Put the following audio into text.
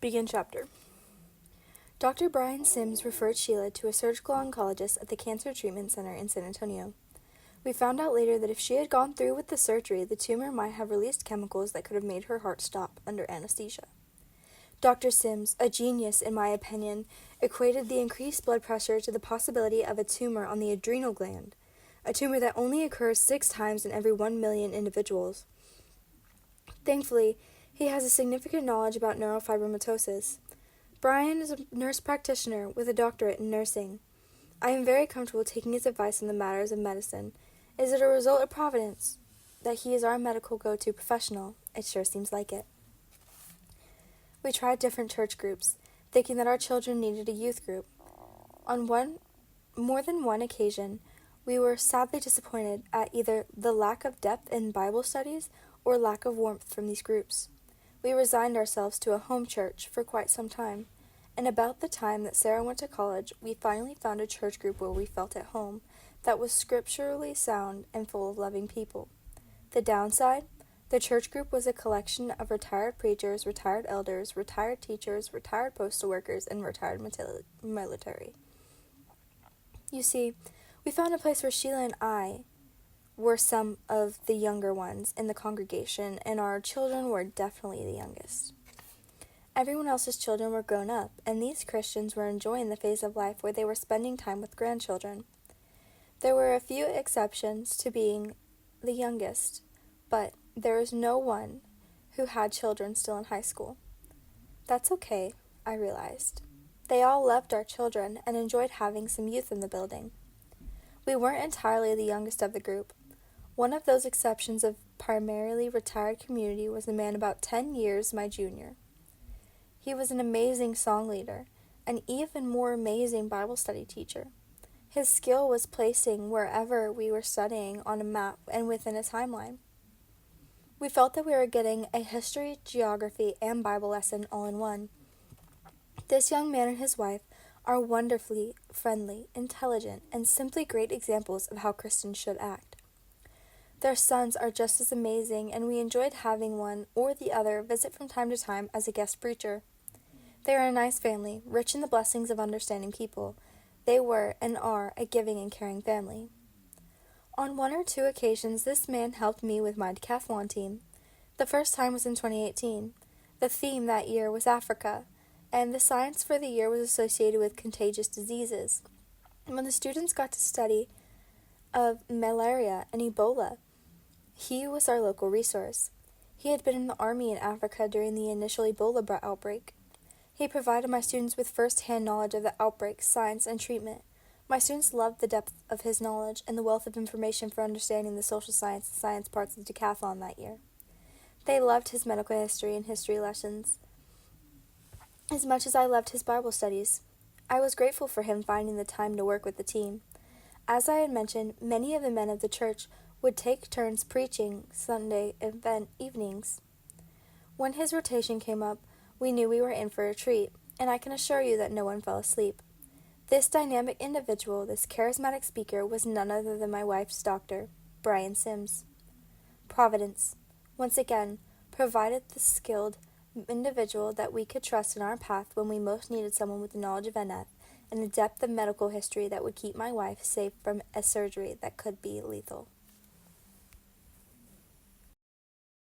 Begin chapter. Dr. Brian Sims referred Sheila to a surgical oncologist at the Cancer Treatment Center in San Antonio. We found out later that if she had gone through with the surgery, the tumor might have released chemicals that could have made her heart stop under anesthesia. Dr. Sims, a genius in my opinion, equated the increased blood pressure to the possibility of a tumor on the adrenal gland, a tumor that only occurs 6 times in every 1 million individuals. Thankfully, he has a significant knowledge about neurofibromatosis. Brian is a nurse practitioner with a doctorate in nursing. I am very comfortable taking his advice on the matters of medicine. Is it a result of providence that he is our medical go-to professional? It sure seems like it. We tried different church groups, thinking that our children needed a youth group. On more than one occasion, we were sadly disappointed at either the lack of depth in Bible studies or lack of warmth from these groups. We resigned ourselves to a home church for quite some time, and about the time that Sarah went to college, we finally found a church group where we felt at home, that was scripturally sound and full of loving people. The downside? The church group was a collection of retired preachers, retired elders, retired teachers, retired postal workers, and retired military. You see, we found a place where Sheila and I were some of the younger ones in the congregation, and our children were definitely the youngest. Everyone else's children were grown up, and these Christians were enjoying the phase of life where they were spending time with grandchildren. There were a few exceptions to being the youngest, but there was no one who had children still in high school. That's okay, I realized. They all loved our children and enjoyed having some youth in the building. We weren't entirely the youngest of the group. One of those exceptions of primarily retired community was a man about 10 years my junior. He was an amazing song leader, an even more amazing Bible study teacher. His skill was placing wherever we were studying on a map and within a timeline. We felt that we were getting a history, geography, and Bible lesson all in one. This young man and his wife are wonderfully friendly, intelligent, and simply great examples of how Christians should act. Their sons are just as amazing, and we enjoyed having one or the other visit from time to time as a guest preacher. They are a nice family, rich in the blessings of understanding people. They were and are a giving and caring family. On 1 or 2 occasions, this man helped me with my decathlon team. The first time was in 2018. The theme that year was Africa, and the science for the year was associated with contagious diseases. When the students got to study of malaria and Ebola, he was our local resource. He had been in the army in Africa during the initial Ebola outbreak. He provided my students with first-hand knowledge of the outbreak, science, and treatment. My students loved the depth of his knowledge and the wealth of information for understanding the social science and science parts of the decathlon that year. They loved his medical history and history lessons as much as I loved his Bible studies. I was grateful for him finding the time to work with the team. As I had mentioned, many of the men of the church would take turns preaching Sunday event evenings. When his rotation came up, we knew we were in for a treat, and I can assure you that no one fell asleep. This dynamic individual, this charismatic speaker, was none other than my wife's doctor, Brian Sims. Providence, once again, provided the skilled individual that we could trust in our path when we most needed someone with the knowledge of NF and the depth of medical history that would keep my wife safe from a surgery that could be lethal.